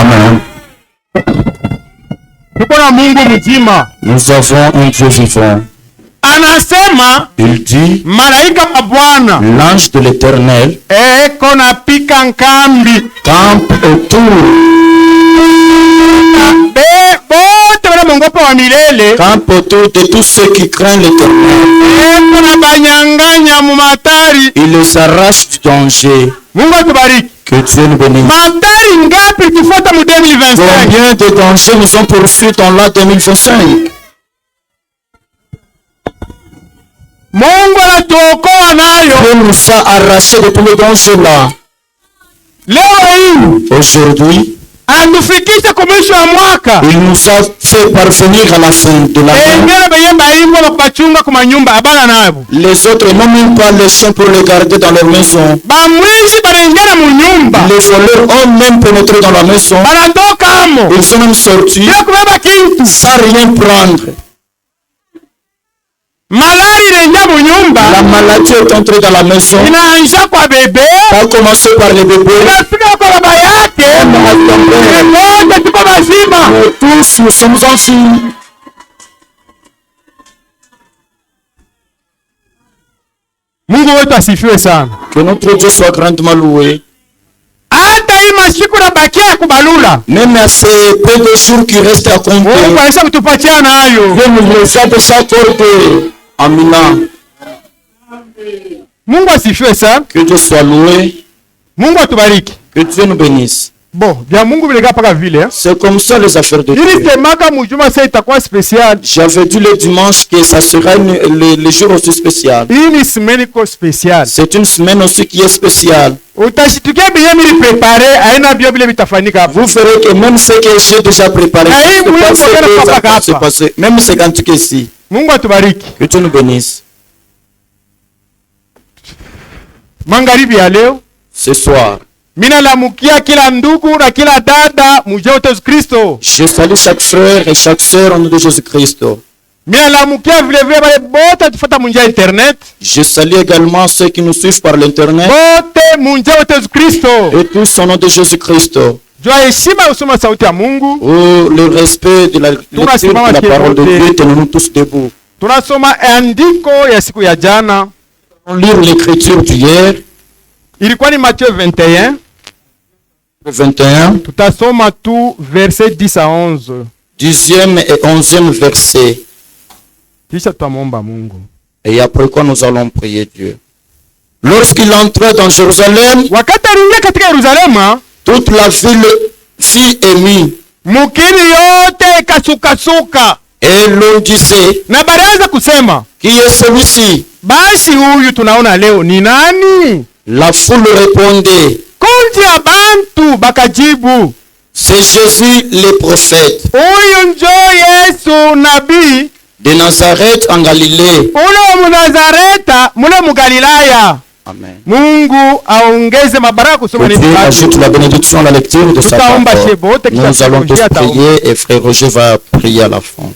Amen. Nous avons un Dieu vivant. Anasema, Il dit, malaika wa Bwana l'ange de l'Éternel eko napika nkambi campe autour. bote wale mongopo wa milele Campe autour de tous ceux qui craignent l'Éternel. eko na banyanganya mu matari. Il les arrache du danger. Mungu atubariki. Que Dieu nous bénisse. Matari ngapi tufuata mu 2025? Combien de dangers nous ont poursuivis dans l'an 2025? Mungu anatuokoa nayo. Dieu nous a arrachés de tous les dangers là. Leo hii Aujourd'hui, antufikisha kwa mwisho wa mwaka. il nous a fait parvenir à la fin de l'année. Les autres n'ont même pas les chiens pour les garder dans leur maison. Les voleurs ont même pénétré dans la maison. Ils sont même sortis sans rien prendre. La maladie est entrée dans la maison. Ça a commencé par les bébés. Tous nous sommes en vie. Que notre Dieu soit grandement loué. Même à ces peu de jours qui restent à compter, Dieu nous les a déjà accordés. Amina. Que Dieu soit loué. Que Dieu nous bénisse. C'est comme ça les affaires de Dieu. J'avais dit le dimanche que ça sera le jour aussi spécial. C'est une semaine aussi qui est spéciale. Vous verrez que même ce que j'ai déjà préparé, c'est passé. Même c'est quand tu es ici. Que Dieu nous bénisse. Ce soir, je salue chaque frère et chaque sœur au nom de Jésus-Christ. Je salue également ceux qui nous suivent par l'internet. Et tous au nom de Jésus-Christ. Oh, le respect de la lecture de la parole de Dieu, tenons-nous tous debout. On lire l'écriture d'hier. Ilikuwa ni Matthieu 21. 21. Tutasoma tu verset 10 à 11. 10e et 11e verset. Kisha tutamwomba Mungu. Et après quoi nous allons prier Dieu. Lorsqu'il entrait dans Jérusalem, wakati aliingia katika Yerusalemu, toute la ville fit émue. Mukini yote ikasukasuka. Et l'on disait, na baraza kusema, qui est celui-ci? Basi huyu tunaona leo ni nani? La foule répondait, kundi ya bantu bakajibu, c'est Jésus le prophète. Huyu njo Yesu nabii de Nazareth en Galilée. Ule mu Nazareta mule mu Galilaya. Amen. Mungu aongeze mabaraka kusoma neno lake. Ajoute la bénédiction à la lecture de sa parole. Nous allons tous prier et frère Roger va prier à la fin.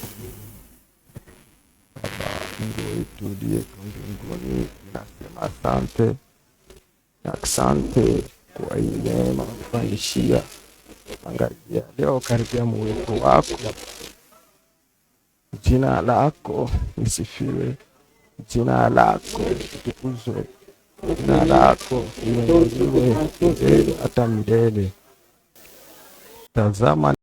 Asante kwa ile mafanikio. Angalia leo karibia uwepo wako. Jina lako lisifiwe. Jina lako litukuzwe. Jina lako liinuliwe milele hata milele. Tazama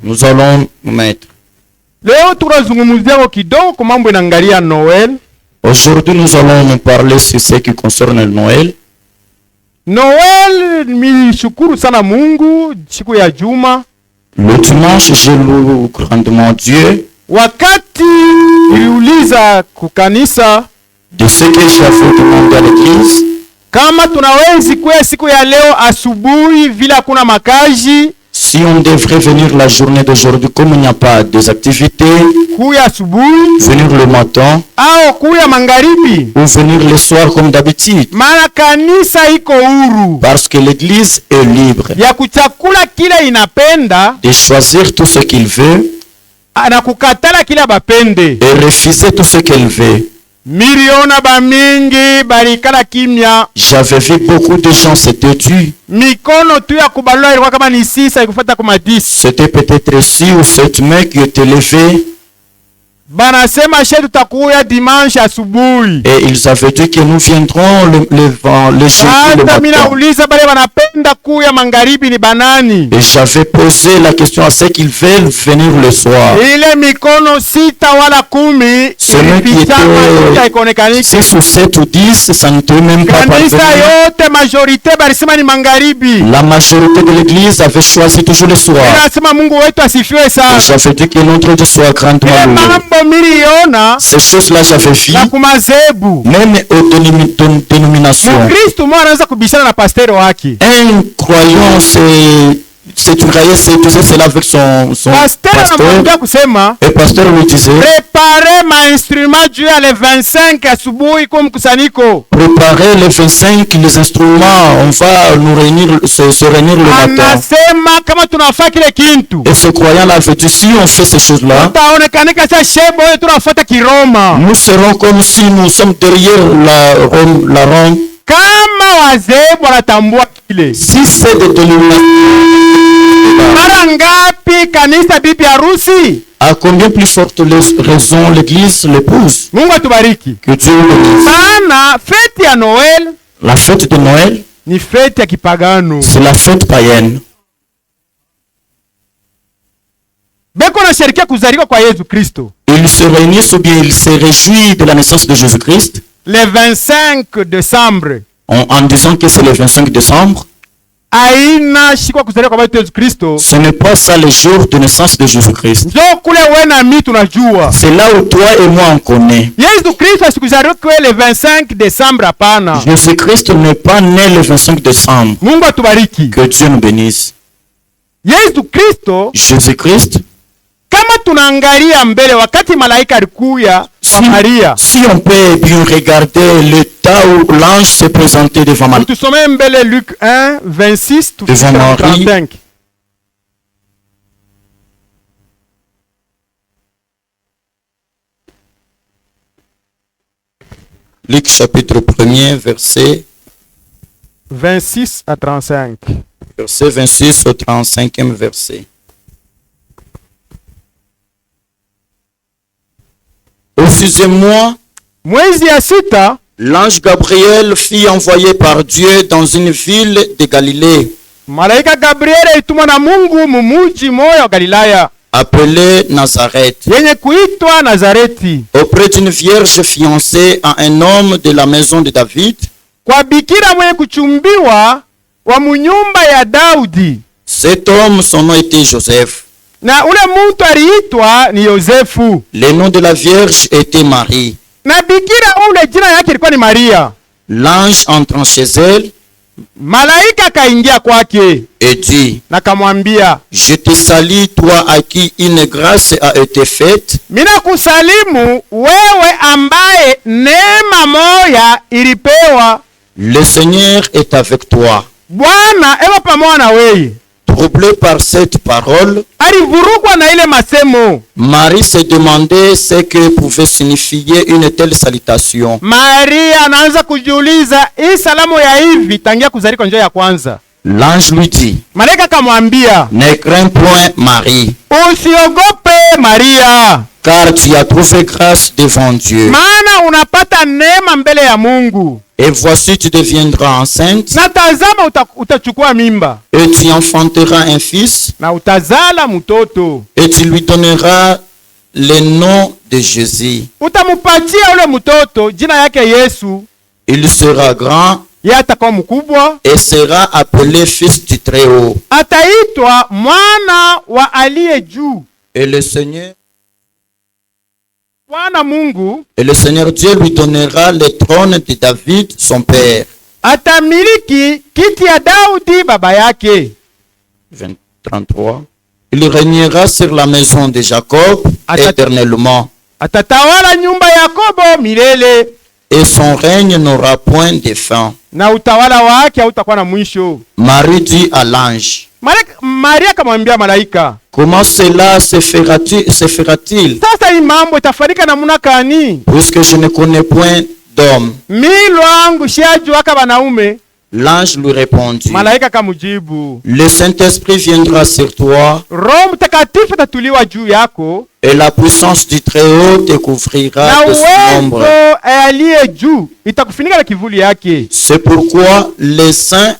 Nous allons nous mettre. Leo tunazungumzia kidogo kwa mambo inaangalia Noel. Aujourd'hui, nous allons nous parler sur ce qui concerne Noël. Noel, nilishukuru sana Mungu siku ya juma. Le dimanche, je loue grandement Dieu. Wakati niliuliza kukanisa de ce que j'avais demandé à l'église. Kama tunawezi kuya siku ya leo asubuhi vile hakuna makazi. Si on devrait venir la journée d'aujourd'hui comme il n'y a pas des activités, venir le matin, ou venir le soir comme d'habitude. Parce que l'église est libre de choisir tout ce qu'il veut et refuser tout ce qu'elle veut. J'avais vu beaucoup de gens s'étaient tués. C'était peut-être 6 ou 7 mains qui étaient levées. Et ils avaient dit que nous viendrons le jeudi le matin. Et j'avais posé la question à ceux qui veulent venir le soir. Celui qui était 6 ou 7 ou 10, ça ne peut même pas parvenir. La majorité de l'église avait choisi toujours le soir. Et j'avais dit que notre Dieu soit grandement loué. Ces choses-là j'avais vu, même aux dénominations. Un croyant c'est cela avec son pasteur. Et pasteur lui disait, préparez les 25 les instruments, on va nous réunir, se réunir le matin. Et ce croyant avait dit, si on fait ces choses-là, nous serons comme si nous sommes derrière la Rome. Si c'est de dénomination, à combien plus forte raison l'église l'épouse? Que Dieu le bénisse. La fête de Noël, c'est la fête païenne. Ils se réunissent ou bien ils se réjouissent de la naissance de Jésus-Christ. Le 25 décembre. En disant que c'est le 25 décembre. Ce n'est pas ça le jour de naissance de Jésus-Christ. C'est là où toi et moi on connaît. Jésus-Christ n'est pas né le 25 décembre. Que Dieu nous bénisse. Jésus-Christ, si on peut bien regarder le temps où l'ange s'est présenté devant Marie, Luc 1, 26, devant Marie, 35. Luc chapitre 1er, verset 26 à 35. Verset 26 au 35e verset. Au 6e mois, l'ange Gabriel fut envoyé par Dieu dans une ville de Galilée, appelée Nazareth, auprès d'une vierge fiancée à un homme de la maison de David. Cet homme, son nom était Joseph. Le nom de la vierge était Marie. L'ange entrant chez elle et dit, je te salue, toi à qui une grâce a été faite. Le Seigneur est avec toi. Troublé par cette parole, Marie se demandait ce que pouvait signifier une telle salutation. L'ange lui dit, ne crains point Marie, usiogope Maria, car tu as trouvé grâce devant Dieu. Maana unapata neema mbele ya Mungu. Et voici tu deviendras enceinte. Na tazama utachukua mimba. Et tu enfanteras un fils. Na utazala mtoto. Et tu lui donneras le nom de Jésus. Utamupatia ule mtoto jina yake Yesu. Il sera grand. Atakuwa mkubwa. Et sera appelé fils du Très-Haut. Ataitwa mwana wa aliye juu. Et le Seigneur Mungu, et le Seigneur Dieu lui donnera le trône de David son père. Atamiliki kiti ya Daudi baba yake. 33. Il régnera sur la maison de Jacob éternellement. Atatawala nyumba ya Yakobo milele. Et son règne n'aura point de fin. Na utawala wake hautakuwa na mwisho. Marie dit à l'ange, Maria akamwambia malaika, comment cela se fera-t-il? Sasa hii mambo itafanyika namna gani? Puisque je ne connais point d'homme. Mimi wangu shajua kama wanaume. L'ange lui répondit, malaika akamjibu, le Saint-Esprit viendra sur toi. Roho Mtakatifu atatuliwa juu yako. Et la puissance du Très-Haut te couvrira de son ombre. C'est pourquoi le saint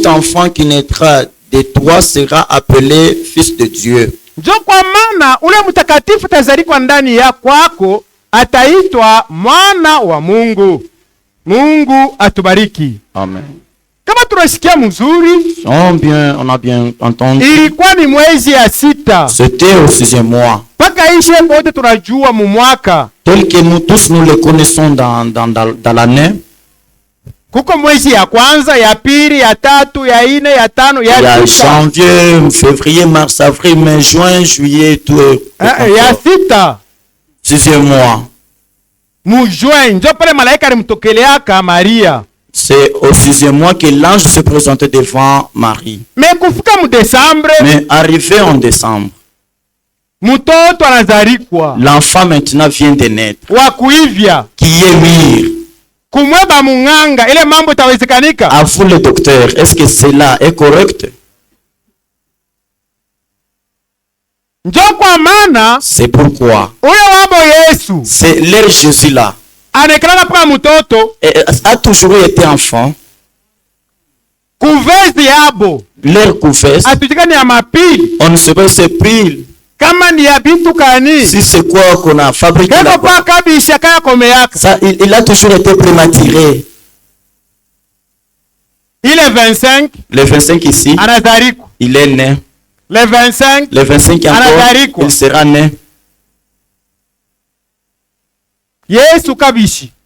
enfant qui naîtra de toi sera appelé fils de Dieu. Mungu atubariki. Amen. Kama tunasikia mzuri, on a bien entendu. Ilikuwa ni mwezi ya 6. C'était au 6e mois. Paka ishe wote tunajua mu mwaka. Tel que nous tous nous le connaissons dans l'année. Kuko mwezi ya kwanza, ya pili, ya tatu, ya ine, ya tano, ya 6. Ya janvier, février, mars, avril, mai, juin, juillet, tout. Ya 6. 6e mois. Mu juin, ndio pale malaika alimtokeleaka Maria. C'est au 6e mois que l'ange se présentait devant Marie. Mais arrivé en décembre, l'enfant maintenant vient de naître, qui est mûr. À vous le docteur, est-ce que cela est correct? C'est pourquoi c'est leur Jésus là a toujours été enfant. Leur couvesse, on ne sait pas c'est pile. Si c'est quoi qu'on a fabriqué ça, il a toujours été prématuré. Il est 25. Le 25 ici, il est né. Le 25 encore, il sera né.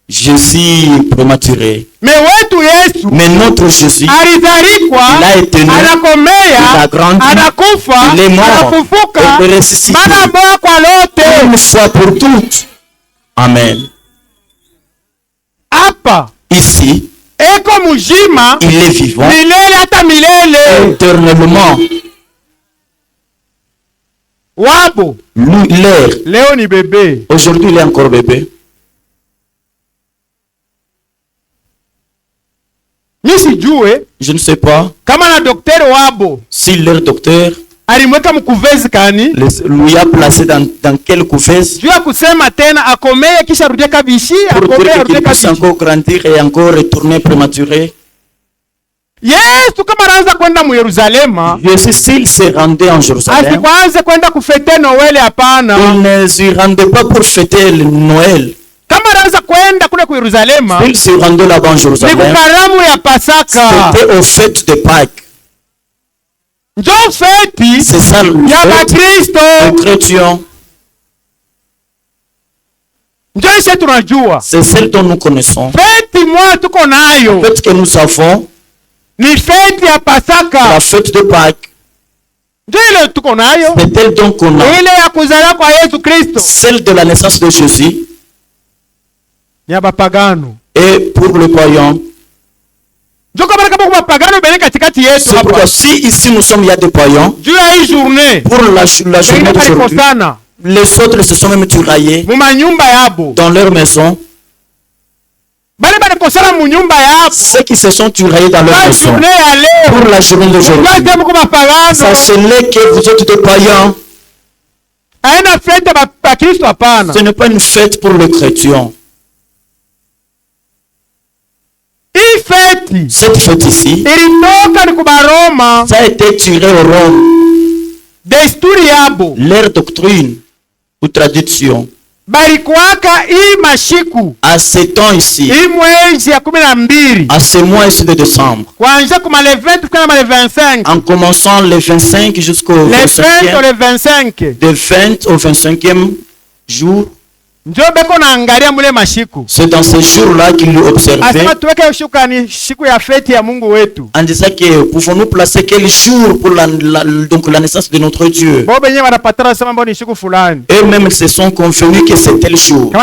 Jésus prématuré. Mais notre Jésus, il a été né, il a grandi, il est mort, il est ressuscité. Une fois pour toutes. Amen. Ici, il est vivant éternellement. Aujourd'hui, il est encore bébé. Je ne sais pas si leur docteur lui a placé dans quelle couveuse pour dire qu'il puisse encore grandir et encore retourner prématuré. Jésus, s'il se rendait en Jérusalem, il ne s'y rendait pas pour fêter le Noël. Il se rendait là-bas en Jérusalem, c'était aux fêtes de Pâques. C'est ça le chrétien. C'est celle dont nous connaissons. Fête que nous savons, la fête de Pâques. C'est elle donc qu'on a. Celle de la naissance de Jésus. Et pour le païen, c'est pourquoi si ici nous sommes, il y a des païens, pour la journée d'aujourd'hui, les autres se sont même tiraillés dans leur maison. ceux qui se sont tiraillés dans leur maison pour la journée d'aujourd'hui, sachez-les que vous êtes des païens. Ce n'est pas une fête pour les chrétiens. Cette fête ici, ça a été tiré au Rome. Leur doctrine ou tradition. À ce temps ici, à ce mois ici de décembre, en commençant le 25 jusqu'au 25e, de 20 au 25e jour, c'est dans ce jour-là qu'il l'observait en disant que pouvons-nous placer quel jour pour donc la naissance de notre Dieu. Eux-mêmes se sont convenus que c'était le jour.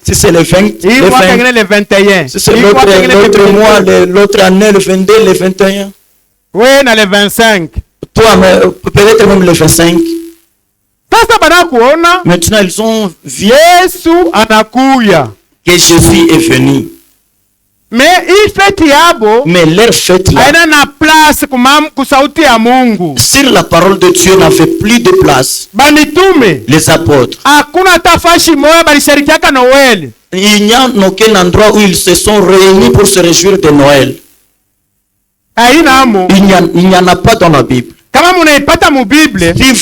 Si c'est le 20, le 21. Si c'est l'autre mois, l'autre année, le 22, le 21. Oui, le 25. Toi, peut-être même le 25. Maintenant, ils ont vu que Jésus est venu. Mais leur fête là, si la parole de Dieu n'avait plus de place, les apôtres, il n'y a aucun endroit où ils se sont réunis pour se réjouir de Noël. Il n'y en a pas dans la Bible. Si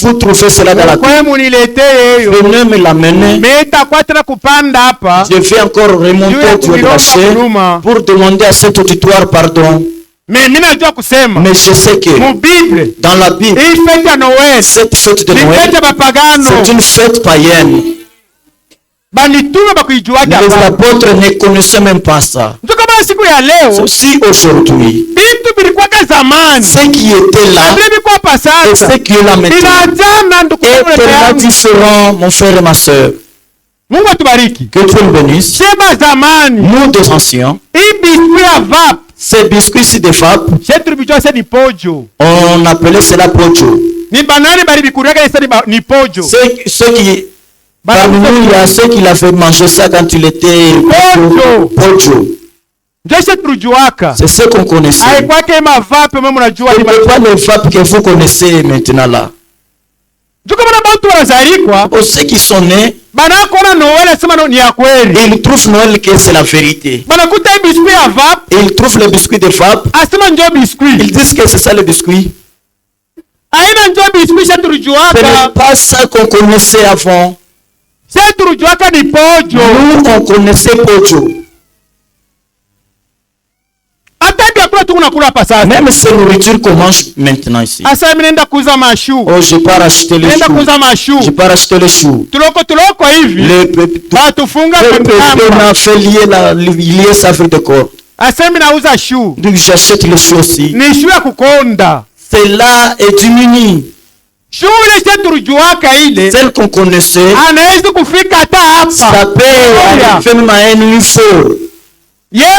vous trouvez cela dans la Bible, venez me l'amener. Je vais encore remonter du rocher pour demander à cet auditoire pardon. Mais je sais que dans la Bible, cette fête de Noël, c'est une fête païenne. Les apôtres ne connaissaient même pas ça. Si aujourd'hui, ceux qui étaient là et ceux qui sont là maintenant est différent, mon frère et ma soeur. Que Dieu nous bénisse. Nous des anciens, ces biscuits de FAP, on appelait cela pojo. Ceux qui, parmi nous, il y a ceux qui l'avaient mangé ça quand il était pojo. C'est ce qu'on connaissait. Ce n'est pas le FAP que vous connaissez maintenant là. Pour ceux qui sont nés, ils trouvent Noël que c'est la vérité. Ils trouvent le biscuit de FAP. Ils disent que c'est ça le biscuit. Ce n'est pas ça qu'on connaissait avant. Nous, on connaissait pojo. Même ces nourritures qu'on mange maintenant ici. Oh, je pars acheter les choux. Je pars acheter les choux. Le peuple m'a fait lier sa vie de corps. Donc j'achète les choux aussi. Cela est une unie. Celle qu'on connaissait, ça peut arriver même à un faux. C'est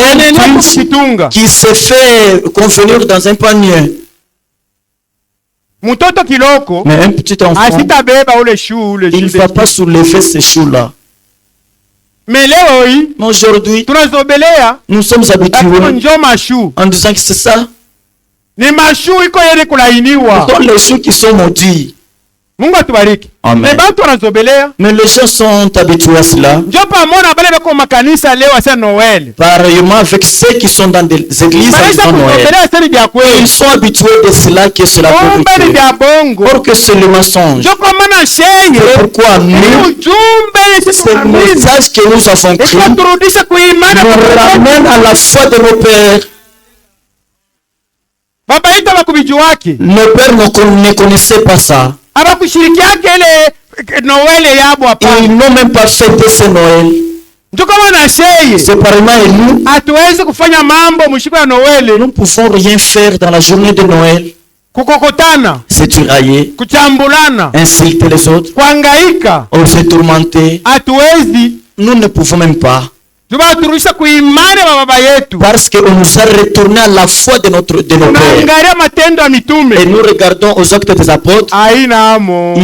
un qui se fait convenir dans un panier. Mais un petit enfant, il ne va pas soulever ces choux-là. Mais aujourd'hui, nous sommes habitués en disant que c'est ça. Ce sont les choux qui sont maudits. Amen. Mais les gens sont habitués à cela. Pareillement avec ceux qui sont dans des églises à Noël. Ils sont habitués de cela que c'est la vérité. Or que c'est le mensonge. Pourquoi nous, c'est le message que nous avons pris, nous ramène à la foi de nos pères. Nos pères ne connaissaient pas ça. Ils n'ont même pas fêté ce Noël. C'est pareillement et nous, nous ne pouvons rien faire dans la journée de Noël. Se tirailler, insulter les autres, ou se tourmenter. Nous ne pouvons même pas. Parce qu'on nous a retourné à la foi de nos pères. Et nous regardons aux actes des apôtres. Il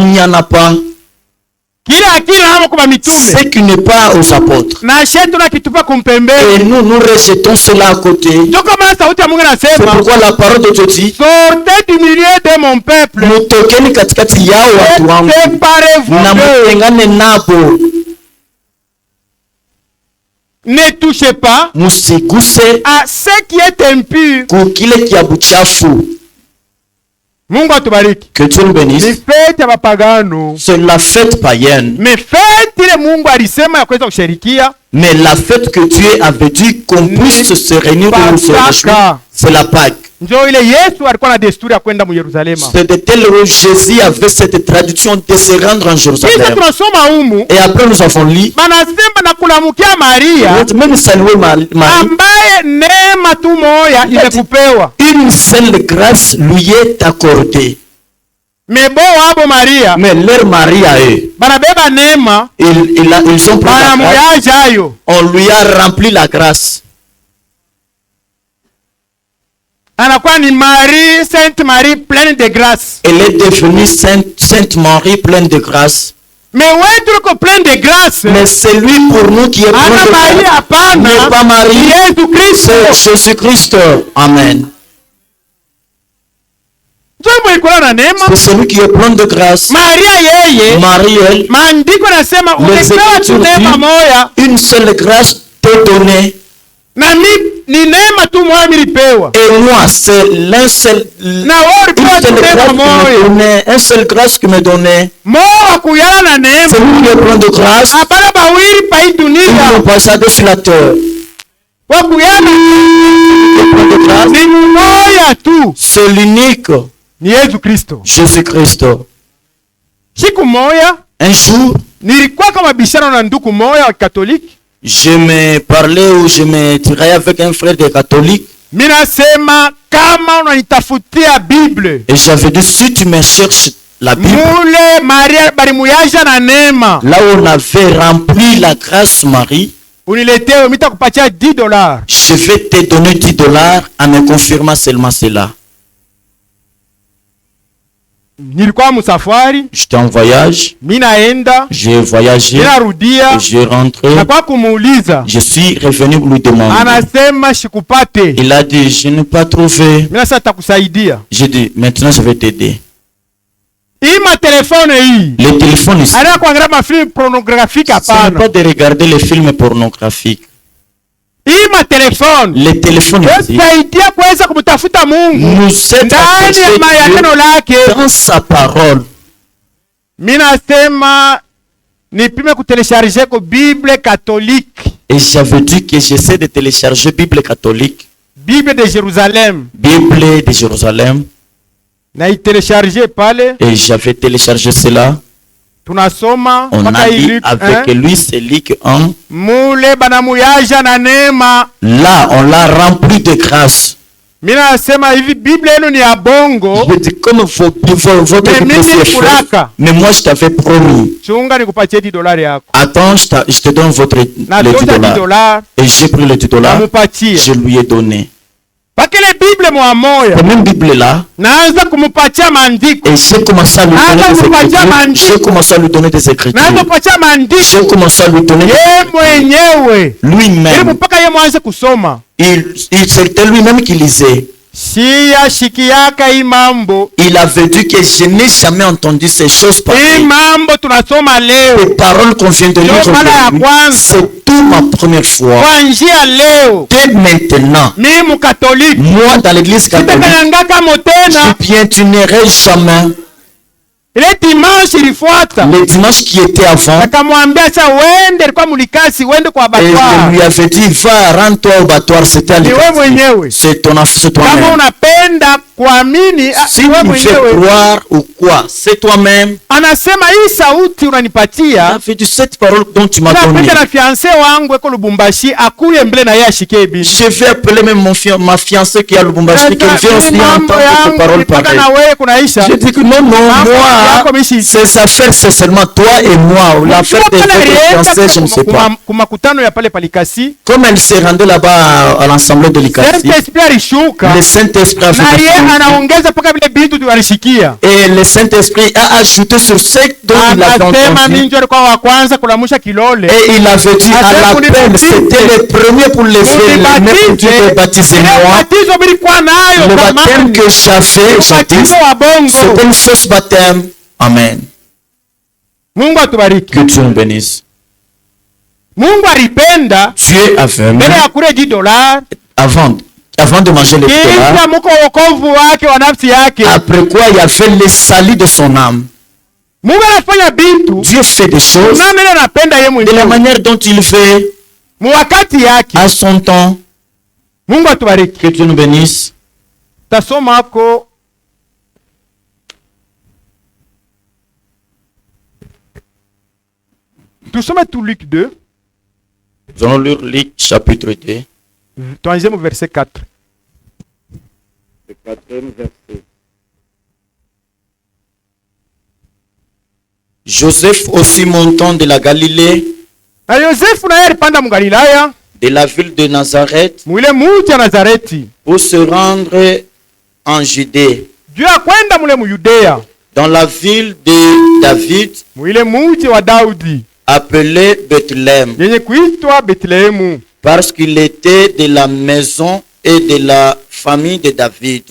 n'y en a pas. ce qui n'est pas aux apôtres. Et nous rejetons cela à côté. C'est pourquoi la parole de Dieu dit, sortez du milieu de mon peuple, séparez-vous, ne touchez pas à ce qui est impur. Que Dieu nous bénisse. C'est la fête païenne. Mais la fête que Dieu avait dit qu'on puisse se réunir pour se réjouir, c'est la Pâque. C'est de tel où Jésus avait cette tradition de se rendre en Jérusalem. Et après nous avons lu, même saluer Marie, une seule grâce lui est accordée. Mais leur Marie à eux, ils ont pris la grâce. On lui a rempli la grâce. Sainte Marie pleine de grâce. Elle est devenue Sainte Marie pleine de grâce. Mais plein de grâce. Mais c'est lui pour nous qui est plein de grâce. N'est pas Marie, c'est Jésus-Christ. Amen. C'est celui qui est plein de grâce. Marie, elle, une seule grâce t'est donnée. Et moi, c'est l'un seul, un seul grâce qui me donnait. C'est lui qui est plein de grâce. Il n'ont pas ça de flatteur. C'est l'unique. Jésus-Christ. Un jour, je me parlais ou je me tirais avec un frère de catholique. Et j'avais dit, si tu me cherches la Bible, là où on avait rempli la grâce Marie, je vais te donner $10 en me confirmant seulement cela. J'étais en voyage, j'ai voyagé, j'ai rentré, je suis revenu pour lui demander. Il a dit, je n'ai pas trouvé. J'ai dit, maintenant je vais t'aider. Le téléphone ici, ce n'est pas de regarder les films pornographiques. Le téléphone ici nous aide à chercher dans sa parole. Et j'avais dit que j'essaie de télécharger Bible catholique. Bible de Jérusalem. Et j'avais téléchargé cela. On a lu avec lui, c'est Luc 1. Là, on l'a rempli de grâce. Je dis, comme votre Bible est faite, mais moi je t'avais promis. Attends, je te donne les $10. Et j'ai pris les $10, je lui ai donné. La même Bible là, et j'ai commencé à lui donner des écritures. J'ai commencé à lui donner lui-même. C'était lui-même qui lisait. Il avait dit que je n'ai jamais entendu ces choses pareilles. Les paroles qu'on vient de lire aujourd'hui, c'est tout ma première fois. Dès maintenant, moi dans l'église catholique, je piétinerai jamais. Le dimanche qui était avant, et je lui avais dit, va, rends-toi au battoir, c'était à l'église. C'est toi-même. Si tu veux croire ou quoi, c'est toi-même. Il avait dit, cette parole dont tu m'as donné. Je vais appeler même ma fiancée qui est à Lubumbashi, qui vient aussi entendre cette parole pareille. Je dis que non, moi, ces affaires, c'est seulement toi et moi. Ou l'affaire des autres fiancés, je ne sais pas. Comme elle s'est rendue là-bas à l'ensemble de l'Ikasi, le Saint-Esprit a fait et le Saint-Esprit a ajouté sur ce dont il a entendu. Et il avait dit à l'appel, c'était le premier pour les frères, même Dieu est baptisé moi. Le baptême que j'avais, c'était une fausse baptême. Amen. Que Dieu nous bénisse. Dieu a fermé avant de manger les $. Après quoi il a fait le salut de son âme. Dieu fait des choses de la manière dont il fait à son temps. Que Dieu nous bénisse. Tusome tout Luc 2. Nous allons lire Luc chapitre 2. Troisième verset 4. Le quatrième verset. Joseph aussi montant de la Galilée, de la ville de Nazareth, pour se rendre en Judée, dans la ville de David, appelé Bethléem, parce qu'il était de la maison et de la famille de David,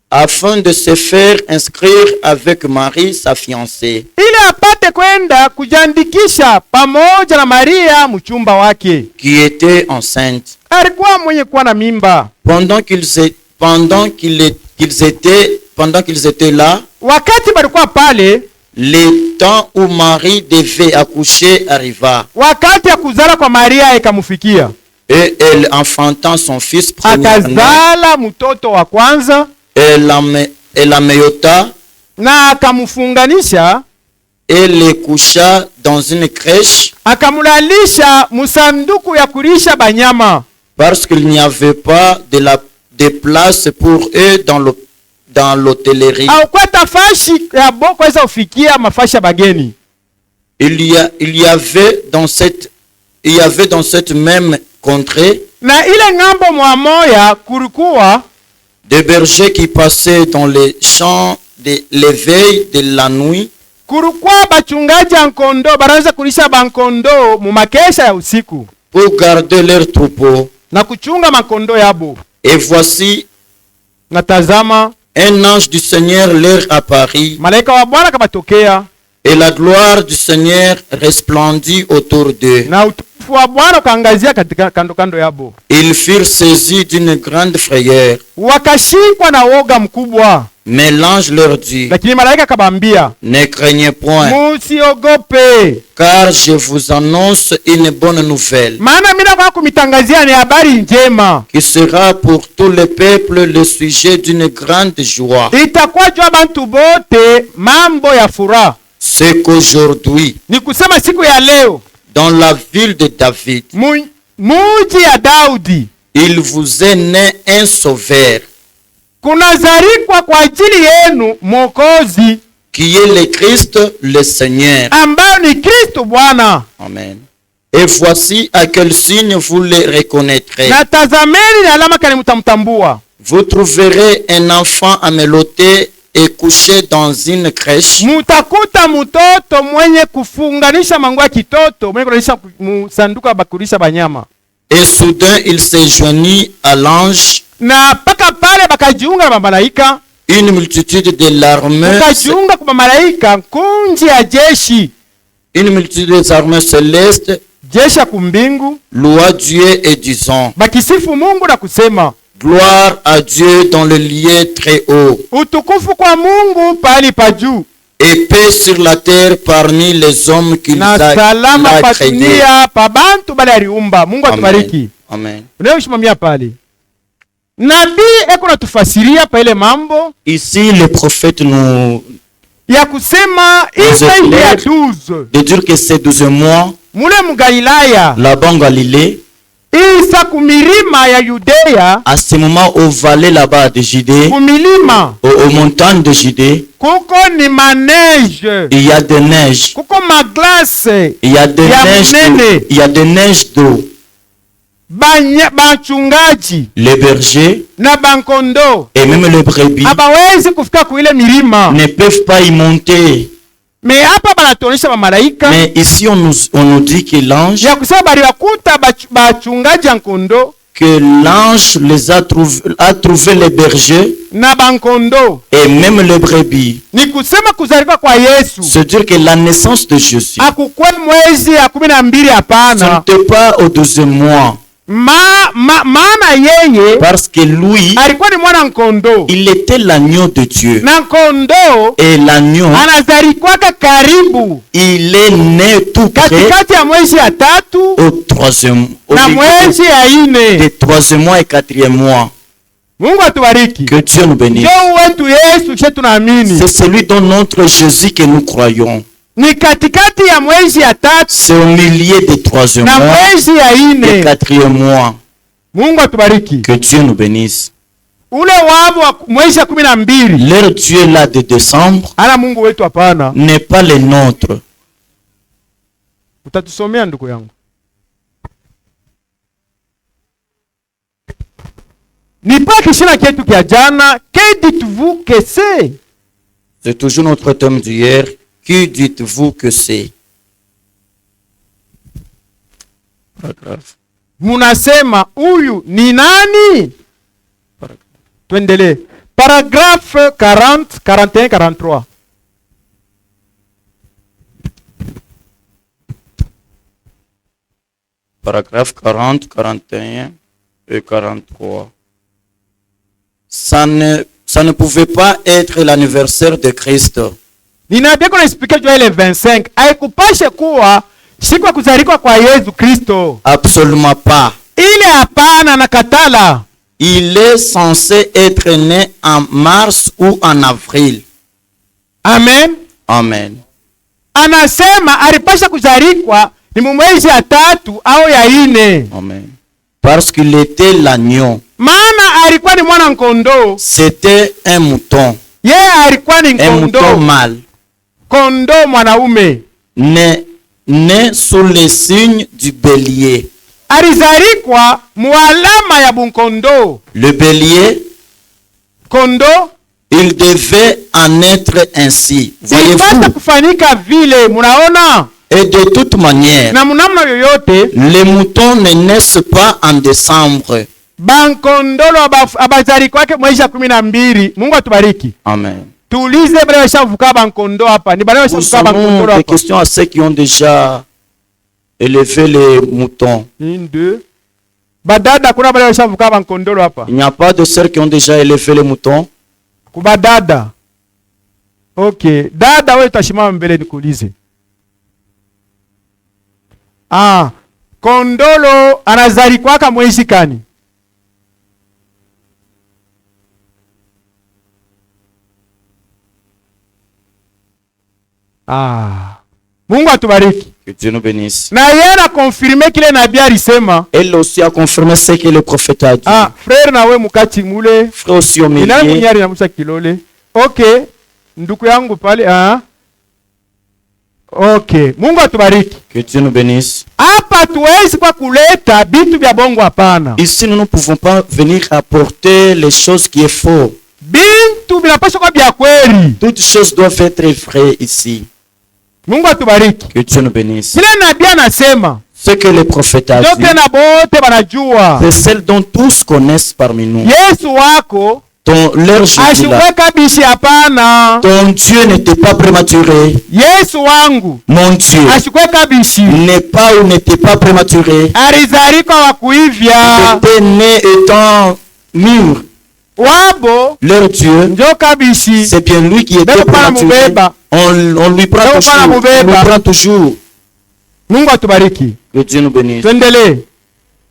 afin de se faire inscrire avec Marie, sa fiancée, qui était enceinte. Pendant qu'ils étaient là, le temps où Marie devait accoucher arriva. Et elle enfantant son fils premier-né, elle l'ameota et le coucha dans une crèche, parce qu'il n'y avait pas de place pour eux dans l'hôtellerie. Il y avait dans cette même contrée des bergers qui passaient dans les champs de l'éveil de la nuit pour garder leurs troupeaux. Et voici, un ange du Seigneur leur apparut, et la gloire du Seigneur resplendit autour d'eux. Ils furent saisis d'une grande frayeur. Mais l'ange leur dit, ne craignez point, car je vous annonce une bonne nouvelle, qui sera pour tout le peuple le sujet d'une grande joie. C'est qu'aujourd'hui, dans la ville de David, il vous est né un sauveur, qui est le Christ, le Seigneur. Amen. Et voici à quel signe vous le reconnaîtrez. Vous trouverez un enfant ameloté et couché dans une crèche. Et soudain il se joignit à l'ange une multitude de l'armée, une multitude des armées célestes, loua Dieu et disant, gloire à Dieu dans le lieu très haut, et paix sur la terre parmi les hommes qu'il a créés. Amen. Ici le prophète nous de dire que c'est 12 mois là-bas en Galilée, Isa kumirima ya Yudea, à ce moment aux vallées là-bas de Judée, kumilima, aux montagnes de Judée, kuko ni maneige, il y a des neiges, kuko maglace, il y a des neiges, il y a des neiges d'eau. Bachungaji, les bergers na bankondo, et même les brebis abawezi kufika kuile milima, ne peuvent pas y monter. Mais hapa banatuonyesha malaika. Mais ici on nous dit que l'ange, ya kusema bali wakuta bachungaji ankondo, que l'ange les a trouvé les bergers na bankondo et même les brebis. Ni kusema kuzalika kwa Yesu, c'est dire que la naissance de Jésus, akukwe mwezi ya 12 hapana, ce n'était pas au 12e mois. Maana yeye parce que lui alikuwa ni mwana nkondo, il était l'agneau de Dieu, na nkondo et l'agneau anazalikwaka karibu, il est né tout près katikati ya mwezi ya 3 au 3e na mwezi ya 4 des 3e mois et 4e mois. Mungu atubariki. Que Dieu nous bénisse. C'est celui dans notre Jésus que nous croyons. C'est au milieu des 3e mois et 4e mois. Que Dieu nous bénisse. Leur Dieu là de décembre n'est pas le nôtre. Que dites-vous que c'est? C'est toujours notre thème d'hier. Que dites-vous que c'est? Paragraphe. Munasema huyu ni nani? Tuendelee. Paragraphe 40, 41, 43. Paragraphe 40, 41 et 43. Ça ne pouvait pas être l'anniversaire de Christ. Ninaambia kuna explique juu ile 25. Haikupashe kuwa siku ya kuzaliwa kwa Yesu Kristo. Absolument pas. Ile hapana na katala. Il est censé être né en mars ou en avril. Amen. Amen. Anasema alipasha kuzaliwa ni mwezi ya 3 au ya 4. Amen. Parce qu'il était l'agneau. Maana alikuwa ni mwana nkondo. C'était un mouton. Yeye alikuwa ni nkondo. Un mouton mâle. Kondo mwanaume. Né sous les signes du bélier. Alizaliwa mualama ya bunkondo. Le bélier, kondo, il devait en être ainsi. Voyez-vous? Kufanyika vile, munaona? Et de toute manière, na munamna yoyote, les moutons ne naissent pas en décembre. Bankondolo abazali kwake mwezi 12. Mungu atubariki. Amen. Tuulize bale washavuka bankondo hapa. Ni bale washavuka bankondolo hapa. Des questions à ceux qui ont déjà élevé les moutons. 1, 2. Badada kuna bale washavuka bankondolo hapa. Il n'y a pas de sœurs qui ont déjà élevé les moutons. Kubadada. Okay. Dada wewe tashimama mbele nikuulize. Kondolo anazali kwaka mwezi kani? Mungu atubariki. Que Dieu nous bénisse. Na yeye a confirmé kile nabii alisema. Elle aussi a confirmé ce que le prophète a dit. Frère na wewe mukati mule. Frère aussi au milieu. Ina munyari na musa kilole. Okay. Ndugu yangu pale Okay. Mungu atubariki. Que Dieu nous bénisse. Hapa tuwezi kwa kuleta bitu vya bongo hapana. Ici nous ne pouvons pas venir apporter les choses qui est faux. Bintu vinapaswa kwa vya kweli. Toutes choses doivent être vraies ici. Mungu atubariki. Que Dieu nous bénisse. Kile nabii anasema. Ce que le prophète a dit. C'est celle dont tous connaissent parmi nous. Yesu wako. Leur Jésus là. Ton Dieu n'était pas prématuré. Yesu wangu. Mon Dieu n'est pas ou n'était pas prématuré. Il était né étant mûr. Leur Dieu, c'est bien lui qui était prématuré. On lui prend toujours. On lui prend toujours. Que Dieu nous bénisse.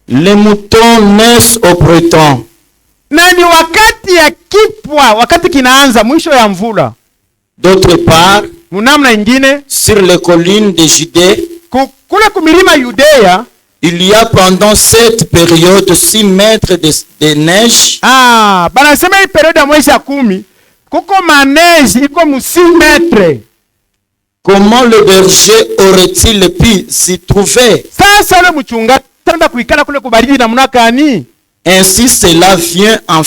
Les moutons naissent au printemps. Nani wakati ya kipwa, wakati kinaanza mwisho ya mvula. D'autre part, munamna ingine, sur les collines de Judée, kule kumilima Yudea, Il y a pendant cette période 6 mètres de neige. Banasema hii periode ya mwezi ya 10 kuko maneige iko 6 mètres. Comment le berger aurait-il pu s'y trouver? Sasa ule mchungaji tanda kuikala kule kubaridi namna gani? Ainsi cela vient en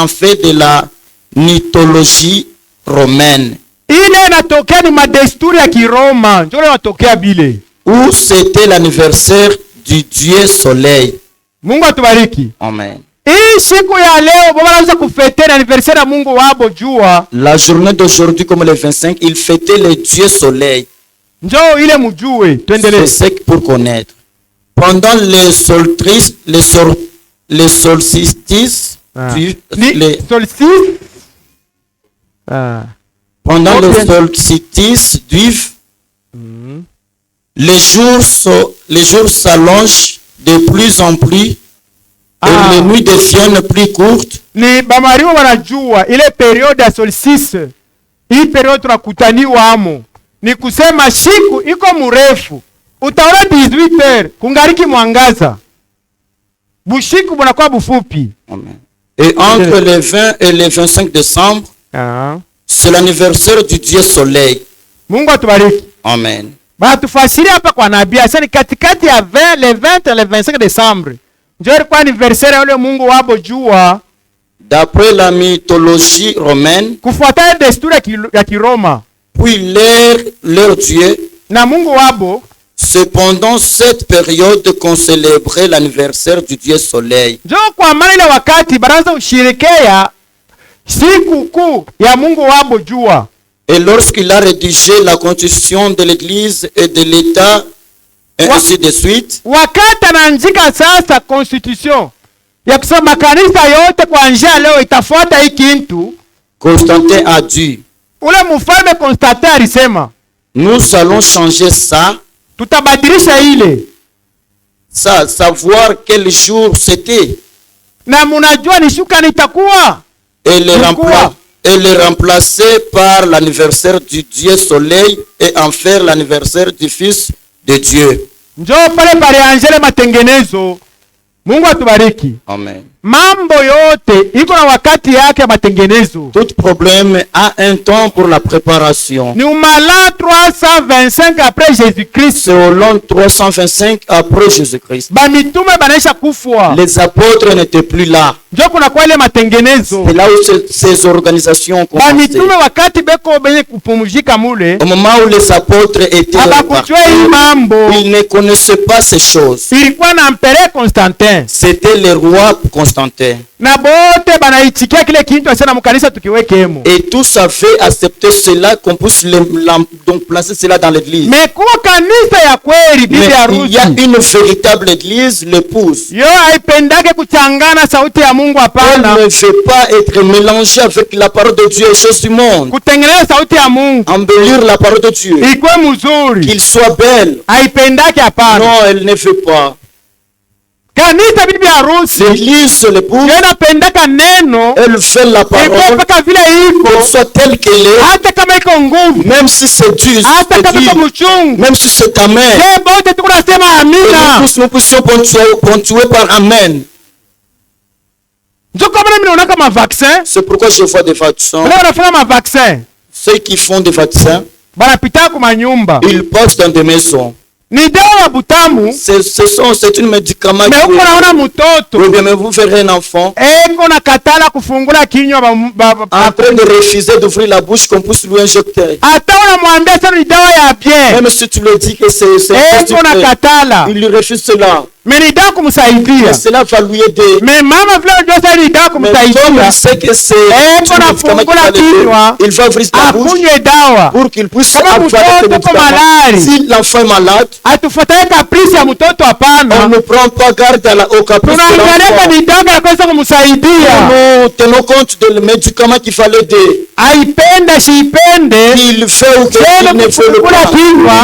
fait de la mythologie romaine. Ile inatokea ni madesturi ya Kiroma, ndio inatokea bile. Où c'était l'anniversaire du Dieu Soleil. Mungu atubariki. Amen. Hii siku ya leo baba anaweza kufetea anniversaire ya Mungu wabo jua. La journée d'aujourd'hui comme le 25, il fêtait le Dieu Soleil. Njoo ile mjue, tuendelee. C'est pour connaître. Pendant les solstices, les solstices, pendant le solstice d'hiver, les jours s'allongent de plus en plus et les nuits deviennent plus courtes. Ni bamarimu wanajua ile periode ya solstice. Hii periode tunakutaniwa amo. Ni kusema siku iko mrefu. Utaona 18h kungariki mwangaza. Bushiku bunakuwa bufupi. Amen. Et entre le 20 et le 25 décembre, c'est l'anniversaire du Dieu Soleil. Mungu atubariki. Amen. Batufasiri hapa kwa nabii asani katikati ya le 20 et le 25 décembre. Ndio ilikuwa anniversaire ule Mungu wabo jua. D'après la mythologie romaine, kufuatana desturi ya Kiroma, puis leur Dieu, na Mungu wabo, c'est pendant cette période qu'on célébrait l'anniversaire du Dieu Soleil. Ndio kwa maana ile wakati baraza usherekea siku kuu ya Mungu wabo jua. Et lorsqu'il a rédigé la constitution de l'Église et de l'État, et ainsi de suite, wakati anaandika sasa constitution ya kusema kanisa yote kwa njia leo itafuata hii kintu, Constantin a dit, ule mfalme Constantin alisema, nous allons changer ça, tutabadilisha ile, ça, savoir quel jour c'était, na munajua ni shuka nitakuwa, et le remplacer par l'anniversaire du Dieu Soleil et en faire l'anniversaire du Fils de Dieu. Njoo pale pale anjele matengenezo. Mungu atubariki. Amen. Mambo yote iko na wakati yake ya matengenezo. Tout problème a un temps pour la préparation. Ni umala 325 après Jésus-Christ. C'est au long 325 après Jésus-Christ. Ba mitume banaisha kufwa. Les apôtres n'étaient plus là. Njoo kuna kwa ile matengenezo. C'est là où ces organisations commençaient. Ba mitume wakati beko benye kupumzika mule. Au moment où les apôtres étaient partis, ils ne connaissaient pas ces choses. Ilikuwa na empereur Constantin. C'était le roi Constantin. Na bote banaitikia kile kintu asema mkanisa tukiwekemo. Et tous avaient accepté cela qu'on puisse donc placer cela dans l'église. Mais kwa kanisa ya kweli bibi harusi. Il y a une véritable église, l'épouse. Yo haipendake kuchangana sauti ya Mungu hapana. Elle ne veut pas être mélangée avec la parole de Dieu et les choses du monde. Kutengeneza sauti ya Mungu. Embellir la parole de Dieu. Ikuwe mzuri. Qu'il soit belle. Haipendake hapana. Non, elle ne veut pas. Kanisa bibi harusi, l'église l'épouse, inapendaka neno, elle fait la parole, qu'elle soit telle qu'elle est, hata kama iko ngumu, même si c'est dur, hata kama iko mchungu, même si c'est amen. Bote tunasema amina. Tous nous puissions ponctuer par amen. C'est pourquoi je vois des vaccins. Ceux qui font des vaccins, ils passent dans des maisons. C'est une médicament. Mais vous verrez un enfant en train de refuser d'ouvrir la bouche qu'on puisse lui injecter. Même si tu lui dis que c'est il lui refuse cela. Mais cela va lui aider. Mais comme il sait que c'est il va ouvrir la bouche pour qu'il puisse avoir ce médicament. Si l'enfant est malade, on ne prend pas garde au caprice de l'enfant. Nous tenons compte de le médicament qu'il fallait aider. Il fait ou qu'il ne veut pas.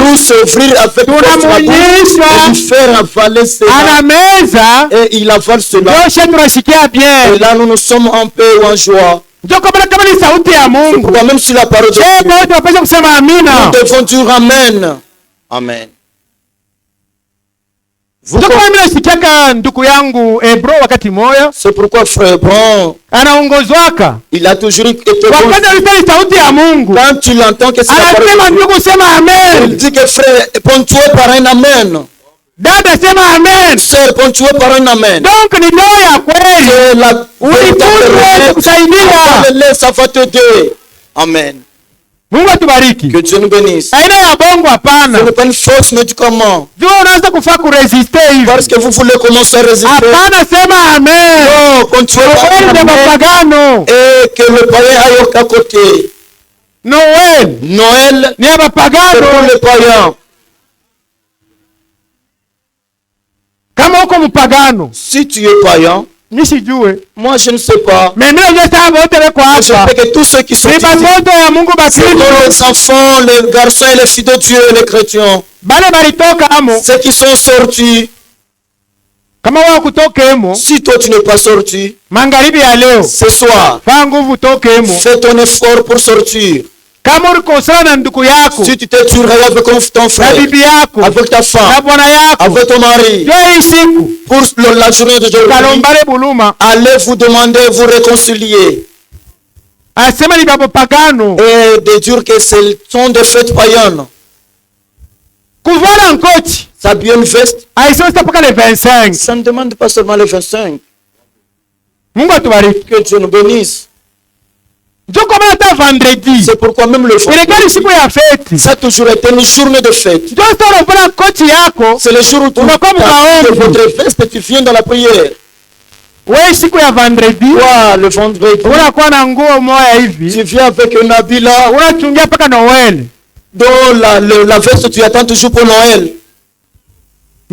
Nous s'ouvrir avec la bouche et lui faire avaler cela. Et il avale cela. Et là nous sommes en paix ou en joie. Même si la parole de Dieu, nous devons dire amen. Amen. C'est pourquoi frère Hebron, il a toujours été quand tu l'entends que c'est la parole, il dit que frère, ponctué par un amen. Dada sema amen. Sœur, ponctué par un amen. Donc ni ndio ya kweli. Ulifunzwa kusaidia. Ça va t'aider. Amen. Mungu atubariki. Que Dieu nous bénisse. Aina ya bongo hapana. Ce n'est pas une fausse médicament. Ndio unaanza kufa kuresiste hivi. Parce que vous voulez commencer à résister. Hapana sema amen. Non, ponctué par un amen. Et que le païen aille à côté. Noël. Noël. Ni abapagano. C'est pour les païens. Kama uko mpagano, si tu es païen, moi je ne sais pas. Mais je sais que tous ceux qui sont ici, c'est les enfants, les garçons et les filles de Dieu, les chrétiens, ceux qui sont sortis. Si toi tu n'es pas sorti, ce soir, fais ton effort pour sortir. Si tu t'es tué avec ton frère, avec ta femme, avec ton mari, pour la journée d'aujourd'hui, allez vous demander, vous réconcilier. Et de dire que ce sont des fêtes païennes. S'habiller une veste, ça ne demande pas seulement le 25. Que Dieu nous bénisse. C'est pourquoi même le vendredi, ça a toujours été une journée de fête. C'est le jour où tu as votre veste et tu viens dans la prière. Le vendredi, tu viens avec un habit là, dont la veste tu attends toujours pour Noël.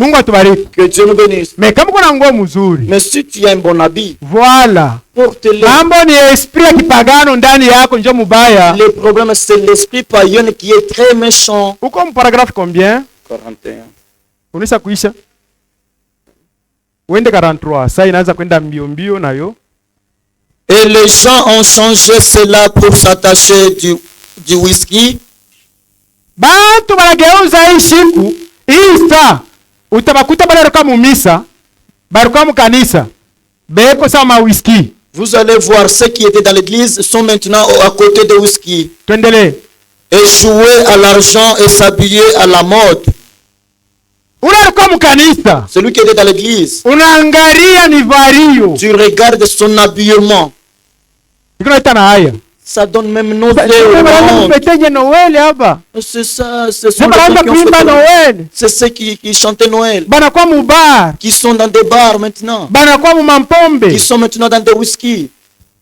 Que Dieu nous bénisse. Mais si tu as un bon habit, voilà. Le problème c'est l'esprit païen qui est très méchant. Paragraphe combien? 41. Unisa kuisha? Wende 43. Sasa inaanza kwenda mbio na yo. Et les gens ont changé cela pour s'attacher du whisky. Bantu barageuza hii siku, hii saa utabakuta bale mu misa, baruka mu kanisa. Beko sama whisky. Vous allez voir ceux qui étaient dans l'église sont maintenant à côté de whisky. Et jouer à l'argent et s'habiller à la mode. Celui qui était dans l'église, tu regardes son habillement. Ça donne même nausée au monde. C'est ça, c'est ceux qui chantaient Noël. Qui sont dans des bars maintenant. Qui sont maintenant dans des whisky.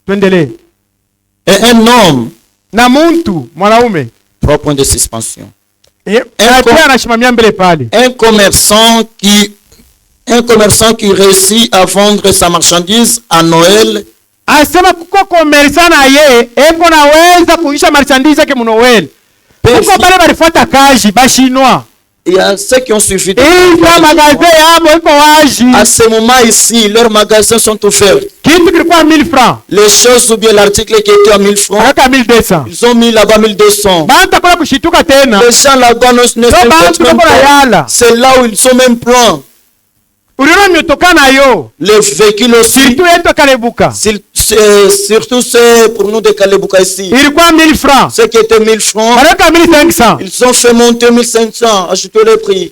Et un homme. 3 points de suspension. Un commerçant qui réussit à vendre sa marchandise à Noël. Asema kuko komersa na ye eko naweza kuisha marchandise yake Noël. Kuko bale balifuata kazi ba chinois. Il y a ceux qui ont suivi. À ce moment ici, leurs magasins sont ouverts. Les choses ou bien l'article qui était à 1000 francs, ils ont mis là-bas 1200. Les gens là-bas ne se même pas. C'est là où ils sont même pleins. Les véhicules aussi. Surtout c'est pour nous de Kalebuka ici. Ceux qui étaient 1000 francs. Ils ont fait monter 1500. Ajouter le prix.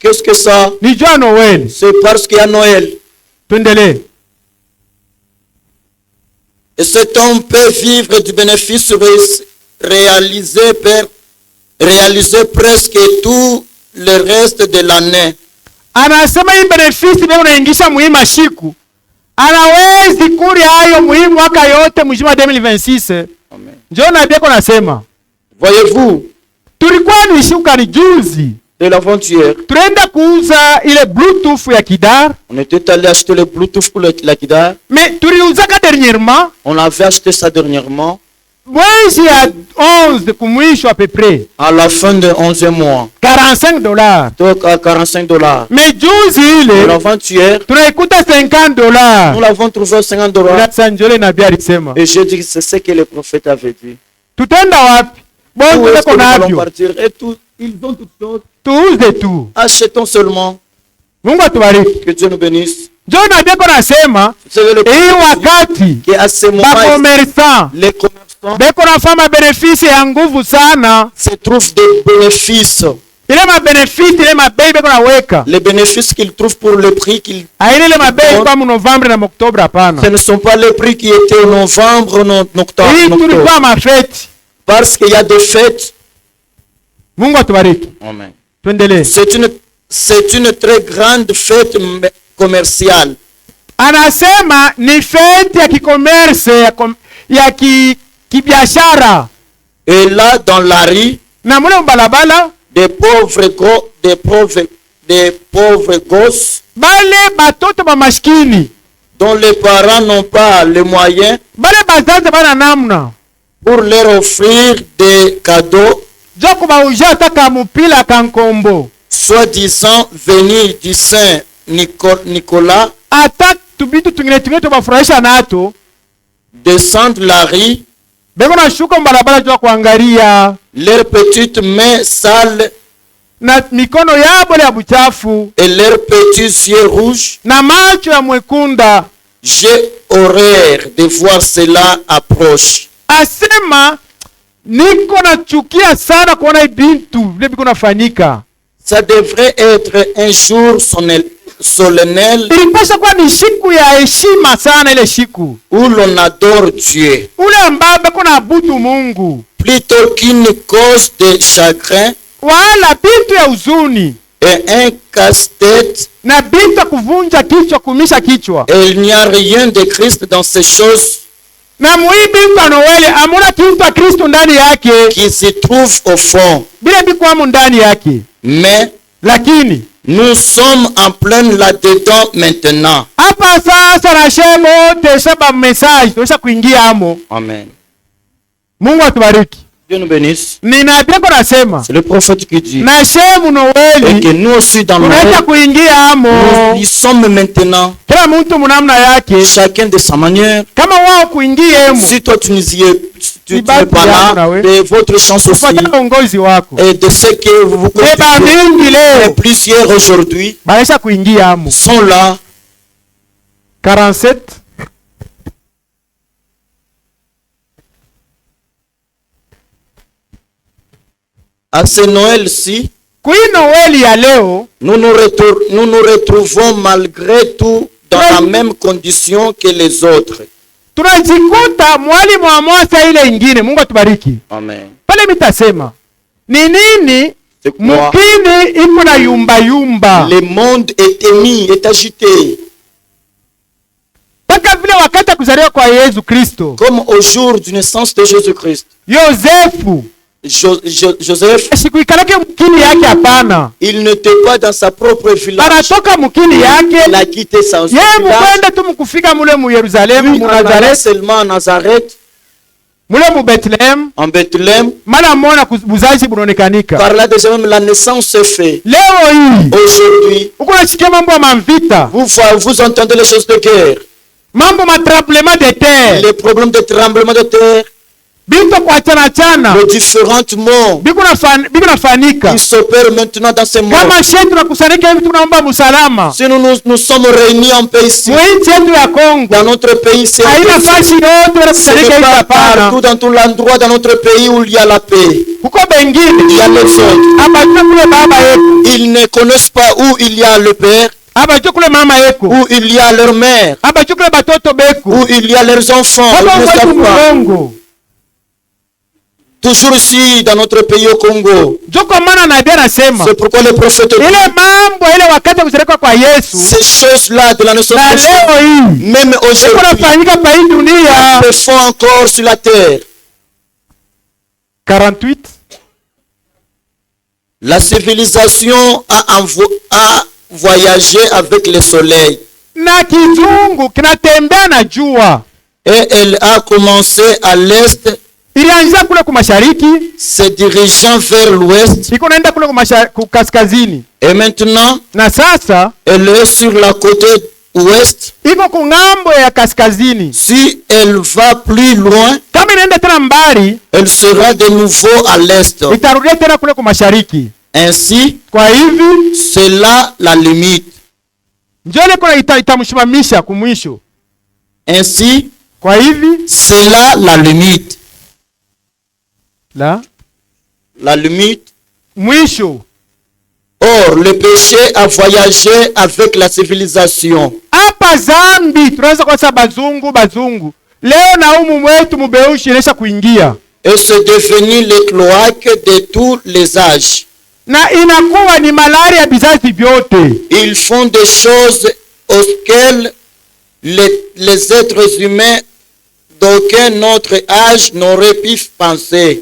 Qu'est-ce que ça? C'est parce qu'il y a Noël. Et cet homme peut vivre du bénéfice réalisé presque tout le reste de l'année. Anasema hii benefisi leo unaingisha muhimu mashiku. Anawezi kuri hayo muhimu mwaka yote mjuma 2026. Amen. Njoo na bieko nasema. Voyez-vous? Tulikuwa nishuka ni juzi. De l'avant-hier. Tuenda kuuza ile Bluetooth ya Kidar. On était allé acheter le Bluetooth pour la Kidar. Mais tuliuza dernièrement. On avait acheté ça dernièrement. Mwezi ya 11 kumwisho à peu près. À la fin de 11e mois. $45. Donc à $45. Mais juzi ile. L'avant-hier. Tunaikuta $50. Nous l'avons trouvé à $50. Et je dis c'est ce que le prophète avait dit. Tutenda wapi? Bon, nous allons partir et Ils ont toutes choses. Tuuze tu. Achetons seulement. Mungu atubariki. Que Dieu nous bénisse. Jona deko nasema hii wakati bakomersan les commerçants beko nafanya benefisi ya nguvu sana, se trouvent des bénéfices. Ile mabenefisi ile mabei beko naweka. Les bénéfices qu'ils trouvent pour le prix qu'ils ile mabei kwa Novembre na Oktobre hapana. Ce ne sont pas les prix qui étaient au novembre, octobre. Hii tulikuwa mafeti. Parce qu'il y a des fêtes. Mungu atubariki. Amen. Tuendelee. C'est une très grande fête commerciale. Anasema ni fête ya kikommerce ya kibiashara. Et là dans la rue, na mule mbalabala, des pauvres gosses, bale batoto ba maskini dont les parents n'ont pas les moyens, bale bazazi bana namna pour leur offrir des cadeaux, joko ba ujata kamupila kankombo, soi-disant venir du Saint Nicolas, ata tubitu tungine to bafurahisha nato, descendre la rue, beko na shuka mbalabala jwa kuangalia leurs petites mains sales na mikono yabo ya buchafu et leurs petits yeux rouges, na macho ya mwekunda. J'ai horreur de voir cela approche. Asema niko nachukia sana kuona bintu vile biko nafanyika. Ça devrait être un jour solennel ilipasha kuwa ni siku ya heshima sana, ile siku où l'on adore Dieu, ule ambaye beko na abudu Mungu, plutôt qu'une cause de chagrin wala bintu ya huzuni et un casse-tête. na bintu ya kuvunja kichwa, kumisha kichwa. Et il n'y a rien de Christ dans ces choses Na mui bintu anowele amuna kitu ya Kristo ndani yake qui se trouve au fond. bila biko ndani yake. Mais lakini nous sommes en plein là-dedans maintenant. Hapa sasa na shemo tesaba message tosha kuingia amo. Amen. Mungu atubariki. Dieu nous bénisse. C'est le prophète qui dit. Et que nous aussi dans le monde, nous y sommes maintenant. Chacun de sa manière. Si toi tu n'es pas là, de votre chance aussi. Et de ce que vous connaissez, plusieurs aujourd'hui sont là. 47. À ce Noël-ci, nous nous retrouvons malgré tout dans la même condition que les autres. Amen. Le monde est émis, est agité. Comme au jour du naissance de Jésus-Christ. Joseph, il n'était pas dans sa propre village. Il a quitté son village. Il allait seulement à Nazareth, en Bethléem. Par là déjà même la naissance se fait. Aujourd'hui, vous entendez les choses de guerre, les problèmes de tremblement de terre, les différents mots qui s'opèrent maintenant dans ces mondes. Si nous sommes réunis en paix ici, dans notre pays, ce n'est pas partout dans tout l'endroit dans notre pays où il y a la paix. Il y a les autres. Ils ne connaissent pas où il y a le Père, où il y a leur mère, où il y a leurs enfants. Ils ne savent pas. Toujours ici dans notre pays au Congo. C'est pourquoi le prophète dit ces choses-là de la naissance de Jésus, même aujourd'hui, se font encore sur la terre. 48. La civilisation a voyagé avec le soleil. Et elle a commencé à l'est, se dirigeant vers l'ouest. Et maintenant, elle est sur la côte ouest. Si elle va plus loin, Elle sera de nouveau à l'est. Ainsi, c'est là la limite. Ainsi, c'est là la limite. La limite. Or, le péché a voyagé avec la civilisation. Et c'est devenu le cloaque de tous les âges. Ils font des choses auxquelles les êtres humains d'aucun autre âge n'auraient pu penser.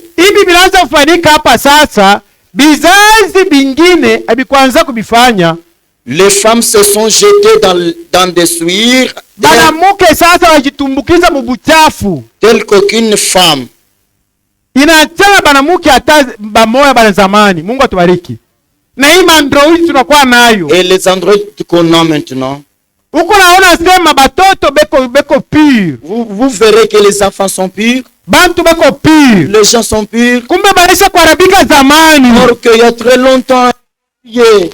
Les femmes se sont jetées dans des souillures telles qu'aucune femme. Et les androïdes qu'on a maintenant, vous verrez que les enfants sont purs. Les gens sont purs. Alors qu'il y a très longtemps, que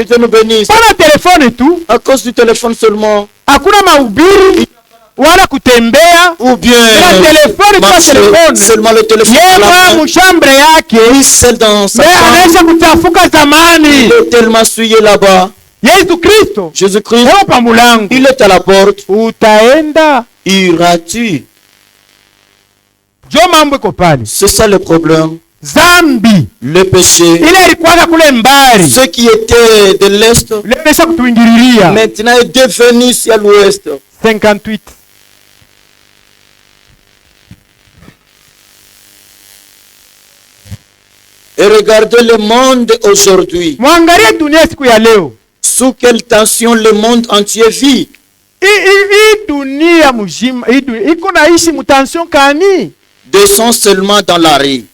Dieu nous bénisse. À cause du téléphone seulement. Ou bien seulement le téléphone. Oui, celle dans sa chambre. Il est tellement souillé là-bas. Jésus-Christ, il est à la porte. Iras-tu? C'est ça le problème. Le péché. Ce qui était de l'est maintenant est devenu ici à l'ouest. 58. Et regardez le monde aujourd'hui. Sous quelle tension le monde entier vit. Descends seulement dans la rue.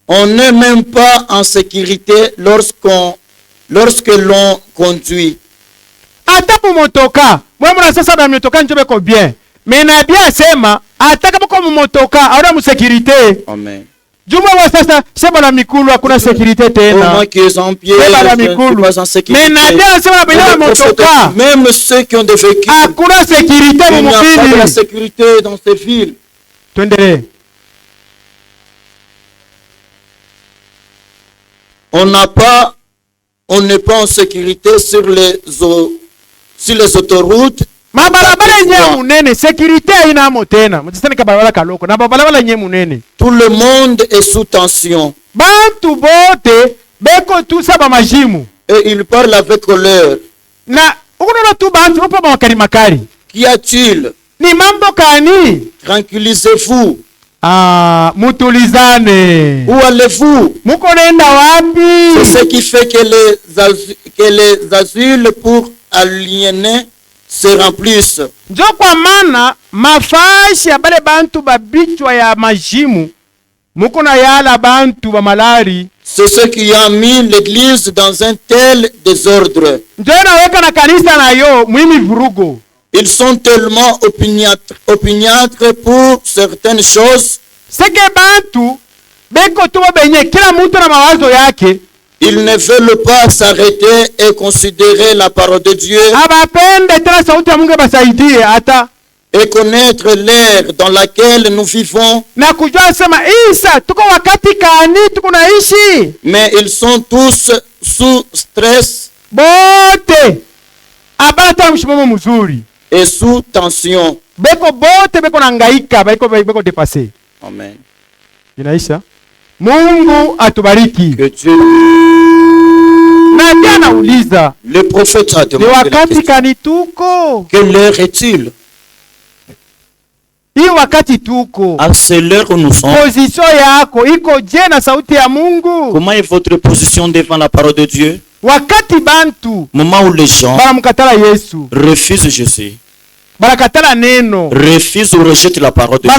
On n'est même pas en sécurité lorsque l'on conduit. Amen. Même ceux qui ont des véhicules, il n'y a pas de la sécurité dans ces villes. On n'est pas en sécurité sur les autoroutes. Tout le monde est sous tension. Et ils parlent avec colère. Qu'y a-t-il? Tranquillisez-vous. Où allez-vous? C'est ce qui fait que les asiles pour aliéner se remplissent. C'est ce qui a mis l'église dans un tel désordre. Ils sont tellement opiniâtres pour certaines choses. Ils ne veulent pas s'arrêter et considérer la parole de Dieu et connaître l'ère dans laquelle nous vivons. Mais ils sont tous sous stress et sous tension. Amen. Mungu atubariki. Que Dieu. Le prophète a demandé quelle heure est-il? À c'est l'heure où nous sommes. Comment est votre position devant la parole de Dieu? Moment où les gens refusent Jésus, refusent ou rejettent la parole de Jésus.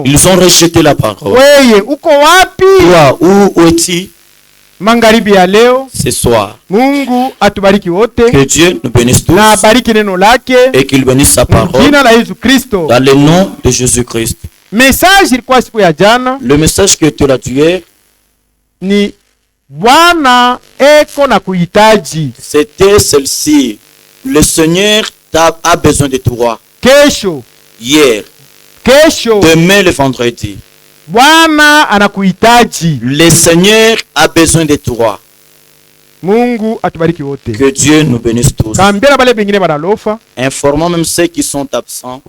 Ils ont rejeté la parole. Toi, où es-tu? Magharibi ya leo, ce soir. Mungu atubariki wote. Que Dieu nous bénisse tous. Na bariki neno lake. Et qu'il bénisse sa parole. Jina la Yesu Kristo. Dans le nom de Jésus-Christ. Message ilikuwa siku ya jana. Le message que tu as hier ni Bwana eko na kuhitaji. C'était celle-ci. Le Seigneur a besoin de toi. Kesho. Hier. Kesho. Demain le vendredi. Bwana anakuhitaji. Le Seigneur a besoin de toi. Mungu atubariki wote. Que Dieu nous bénisse tous. Kambia bale bengine badalofa. Informant même ceux qui sont absents.